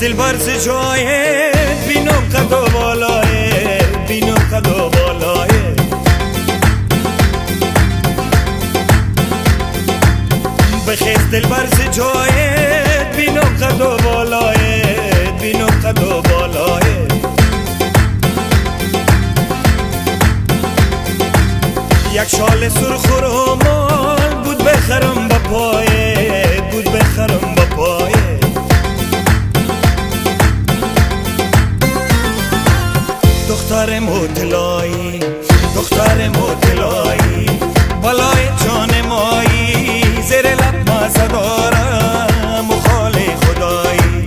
دلبر ز جایت بینم قد و بالایت، بینم قد و بالایت. بخیز دلبر ز جایت بینم قد و بالایت، بینم قد و بالایت. یک شال سرخ و رومال بود بخرم با پایت، بود بخرم با پایت. دختر مطلعی، دختر مطلعی، بالای جان مایی، زیر لب مزه دارم و خال خدایی.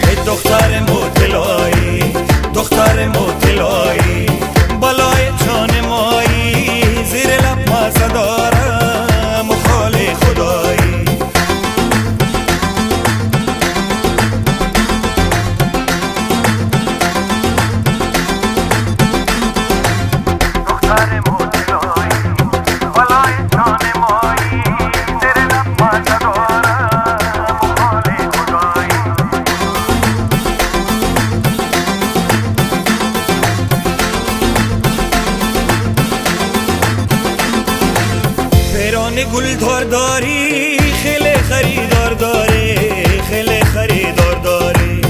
ای دختر مطلعی، دختر مطلعی، بالای جان مایی، زیر لب مزه دارم و خال خدایی. گلدار داری خیلی خریدار داری، خیلی خریدار داری.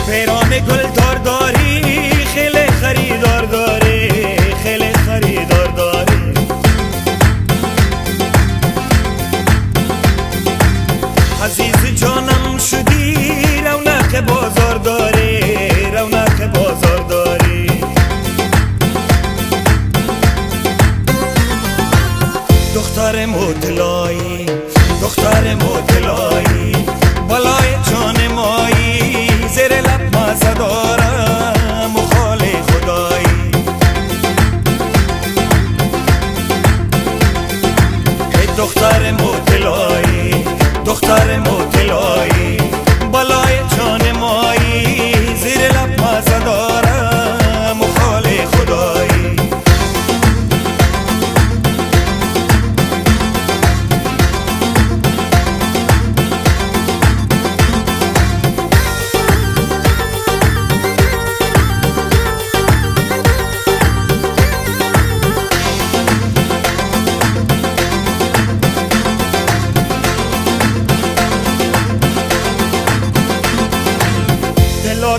پیران گلدار داری خیلی خریدار داری، خیلی خریدار داری. عزیز جانم شدی رونق بازار داری، رونق بازار داری. دختر مطلعی، دختر مطلعی، بالای جان مایی، زیر لب مزه دارم و خال خدایی. ای دختر مطلعی، دختر مطلعی، بالای جان مایی، زیر لب مزه دارم و خال خدایی.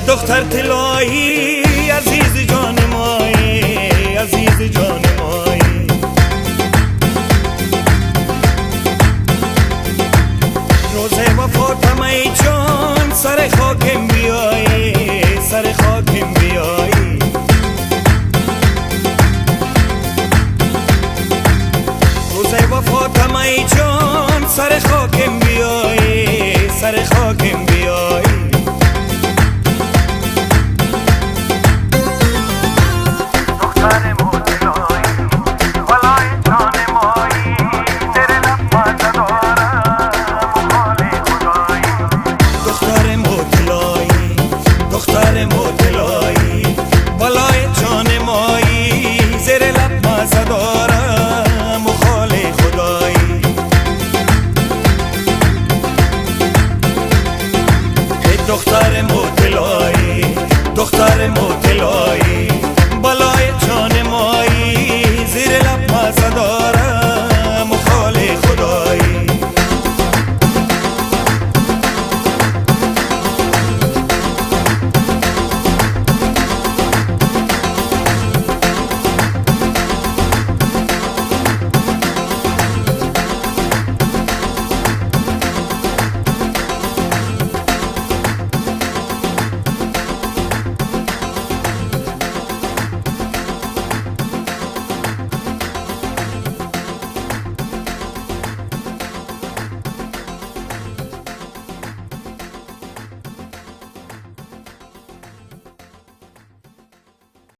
دختر طلایی عزیز جان مایی، عزیز جان مایی. روزه وفاتم ای جان سر خاکم بیایی، سر خاکم بیایی. روزه وفاتم ای جان سر خاکم بیایی، سر خاکم بیایی.